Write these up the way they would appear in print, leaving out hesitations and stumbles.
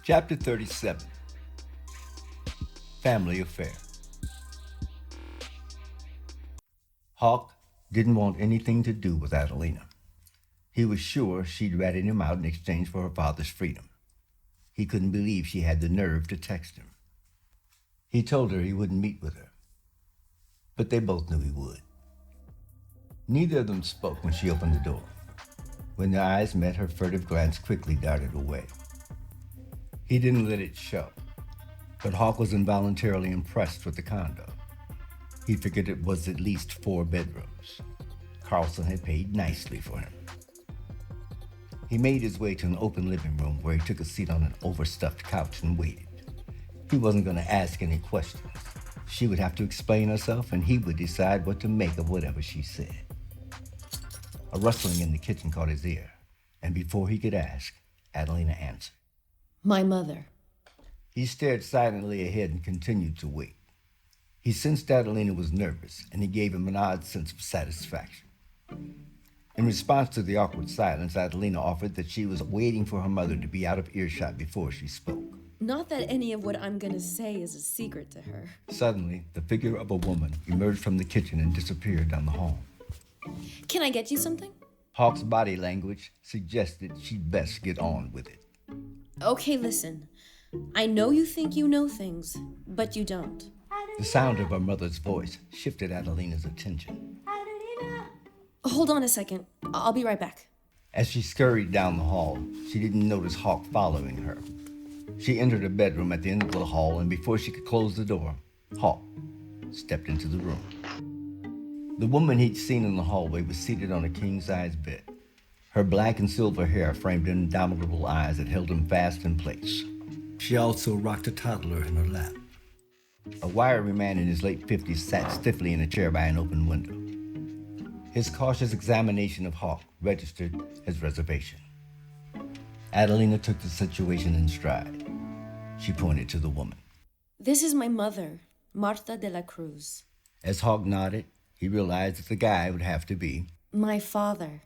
Chapter 37. Family Affair. Hawk didn't want anything to do with Adelina. He was sure she'd ratted him out in exchange for her father's freedom. He couldn't believe she had the nerve to text him. He told her he wouldn't meet with her, but they both knew he would. Neither of them spoke when she opened the door. When their eyes met, her furtive glance quickly darted away. He didn't let it show, but Hawk was involuntarily impressed with the condo. He figured it was at least 4 bedrooms. Carlson had paid nicely for him. He made his way to an open living room where he took a seat on an overstuffed couch and waited. He wasn't going to ask any questions. She would have to explain herself, and he would decide what to make of whatever she said. A rustling in the kitchen caught his ear, and before he could ask, Adelina answered. My mother. He stared silently ahead and continued to wait. He sensed Adelina was nervous, and he gave him an odd sense of satisfaction. In response to the awkward silence, Adelina offered that she was waiting for her mother to be out of earshot before she spoke. Not that any of what I'm gonna say is a secret to her. Suddenly, the figure of a woman emerged from the kitchen and disappeared down the hall. Can I get you something? Hawk's body language suggested she'd best get on with it. Okay, listen. I know you think you know things, but you don't. The sound of her mother's voice shifted Adelina's attention. Hold on a second. I'll be right back. As she scurried down the hall, she didn't notice Hawk following her. She entered a bedroom at the end of the hall, and before she could close the door, Hawk stepped into the room. The woman he'd seen in the hallway was seated on a king-size bed. Her black and silver hair framed indomitable eyes that held him fast in place. She also rocked a toddler in her lap. A wiry man in his late 50s sat stiffly in a chair by an open window. His cautious examination of Hawk registered as reservation. Adelina took the situation in stride. She pointed to the woman. This is my mother, Marta de la Cruz. As Hawk nodded, he realized that the guy would have to be My father.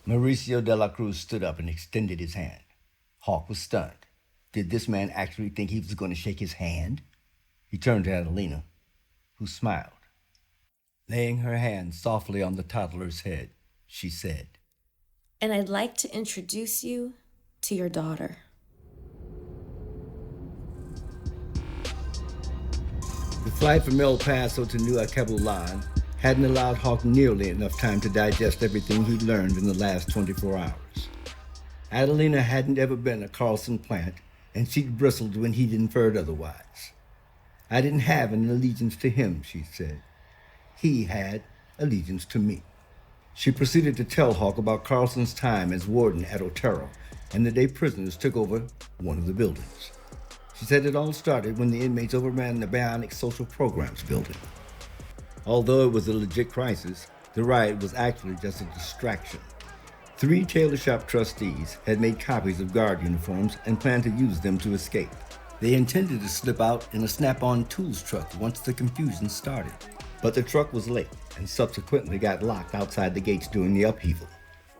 Mauricio de la Cruz stood up and extended his hand. Hawk was stunned. Did this man actually think he was going to shake his hand? He turned to Adelina, who smiled. Laying her hand softly on the toddler's head, she said, And I'd like to introduce you to your daughter. The flight from El Paso to New Acabulan hadn't allowed Hawk nearly enough time to digest everything he'd learned in the last 24 hours. Adelina hadn't ever been a Carlson plant, and she'd bristled when he'd inferred otherwise. I didn't have an allegiance to him, she said. He had allegiance to me. She proceeded to tell Hawk about Carlson's time as warden at Otero and the day prisoners took over one of the buildings. She said it all started when the inmates overran the Bionic Social Programs building. Although it was a legit crisis, the riot was actually just a distraction. 3 tailor shop trustees had made copies of guard uniforms and planned to use them to escape. They intended to slip out in a Snap-on tools truck once the confusion started. But the truck was late and subsequently got locked outside the gates during the upheaval.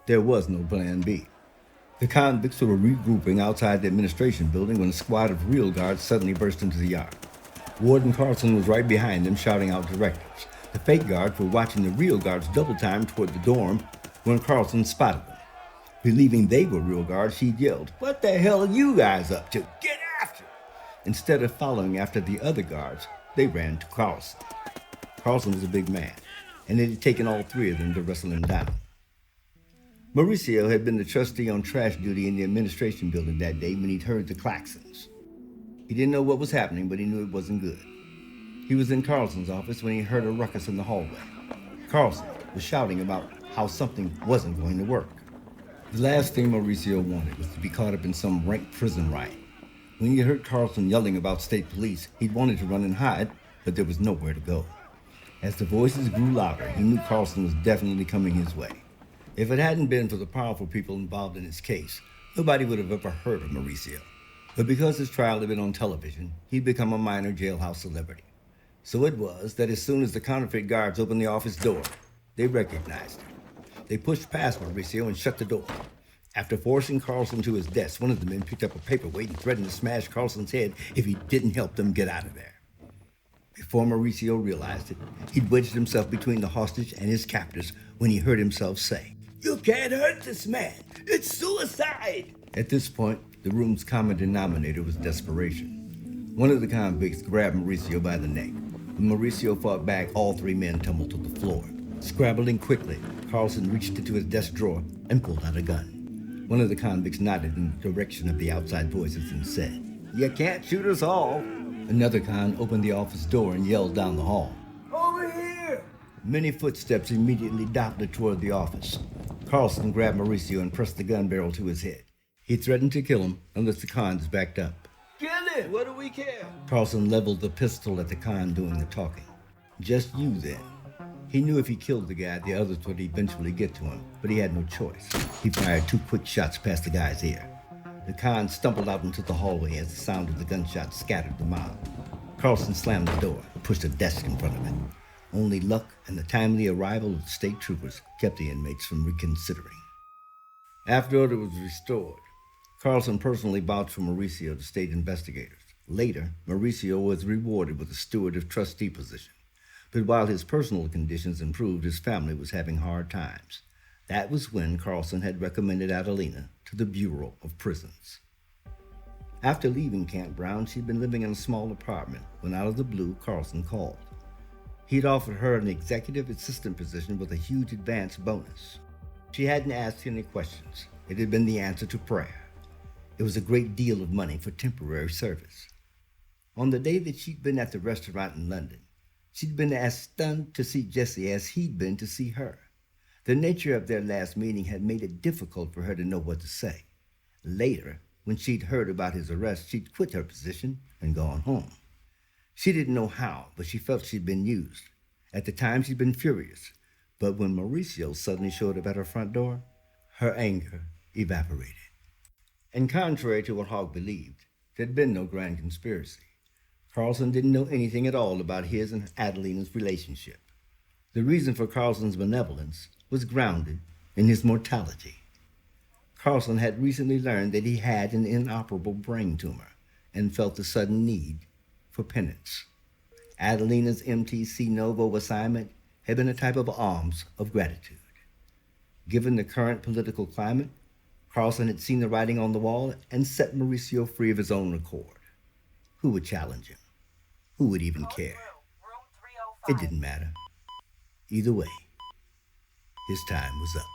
There was no plan B. The convicts were regrouping outside the administration building when a squad of real guards suddenly burst into the yard. Warden Carlson was right behind them, shouting out directives. The fake guards were watching the real guards double time toward the dorm when Carlson spotted them. Believing they were real guards, he yelled, "What the hell are you guys up to? Get after!" Instead of following after the other guards, they ran to Carlson. Carlson was a big man, and it had taken all 3 of them to wrestle him down. Mauricio had been the trustee on trash duty in the administration building that day when he'd heard the klaxons. He didn't know what was happening, but he knew it wasn't good. He was in Carlson's office when he heard a ruckus in the hallway. Carlson was shouting about how something wasn't going to work. The last thing Mauricio wanted was to be caught up in some rank prison riot. When he heard Carlson yelling about state police, he'd wanted to run and hide, but there was nowhere to go. As the voices grew louder, he knew Carlson was definitely coming his way. If it hadn't been for the powerful people involved in his case, nobody would have ever heard of Mauricio. But because his trial had been on television, he'd become a minor jailhouse celebrity. So it was that as soon as the counterfeit guards opened the office door, they recognized him. They pushed past Mauricio and shut the door. After forcing Carlson to his desk, one of the men picked up a paperweight and threatened to smash Carlson's head if he didn't help them get out of there. Before Mauricio realized it, he'd wedged himself between the hostage and his captors when he heard himself say, "You can't hurt this man! It's suicide!" At this point, the room's common denominator was desperation. One of the convicts grabbed Mauricio by the neck. When Mauricio fought back, all three men tumbled to the floor. Scrabbling quickly, Carlson reached into his desk drawer and pulled out a gun. One of the convicts nodded in the direction of the outside voices and said, "You can't shoot us all." Another con opened the office door and yelled down the hall, "Over here!" Many footsteps immediately darted toward the office. Carlson grabbed Mauricio and pressed the gun barrel to his head. He threatened to kill him unless the cons backed up. "Kill him! What do we care?" Carlson leveled the pistol at the con doing the talking. "Just you, then." He knew if he killed the guy, the others would eventually get to him, but he had no choice. He fired 2 quick shots past the guy's ear. The con stumbled out into the hallway as the sound of the gunshot scattered the mob. Carlson slammed the door and pushed a desk in front of it. Only luck and the timely arrival of the state troopers kept the inmates from reconsidering. After order was restored, Carlson personally vouched for Mauricio to state investigators. Later, Mauricio was rewarded with a steward of trustee position. But while his personal conditions improved, his family was having hard times. That was when Carlson had recommended Adelina to the Bureau of Prisons. After leaving Camp Brown, she'd been living in a small apartment when out of the blue, Carlson called. He'd offered her an executive assistant position with a huge advance bonus. She hadn't asked any questions. It had been the answer to prayer. It was a great deal of money for temporary service. On the day that she'd been at the restaurant in London, she'd been as stunned to see Jesse as he'd been to see her. The nature of their last meeting had made it difficult for her to know what to say. Later, when she'd heard about his arrest, she'd quit her position and gone home. She didn't know how, but she felt she'd been used. At the time, she'd been furious. But when Mauricio suddenly showed up at her front door, her anger evaporated. And contrary to what Hogg believed, there'd been no grand conspiracy. Carlson didn't know anything at all about his and Adelina's relationship. The reason for Carlson's benevolence was grounded in his mortality. Carlson had recently learned that he had an inoperable brain tumor and felt a sudden need for penance. Adelina's MTC Novo assignment had been a type of alms of gratitude. Given the current political climate, Carlson had seen the writing on the wall and set Mauricio free of his own accord. Who would challenge him? Who would even care? It didn't matter. Either way, his time was up.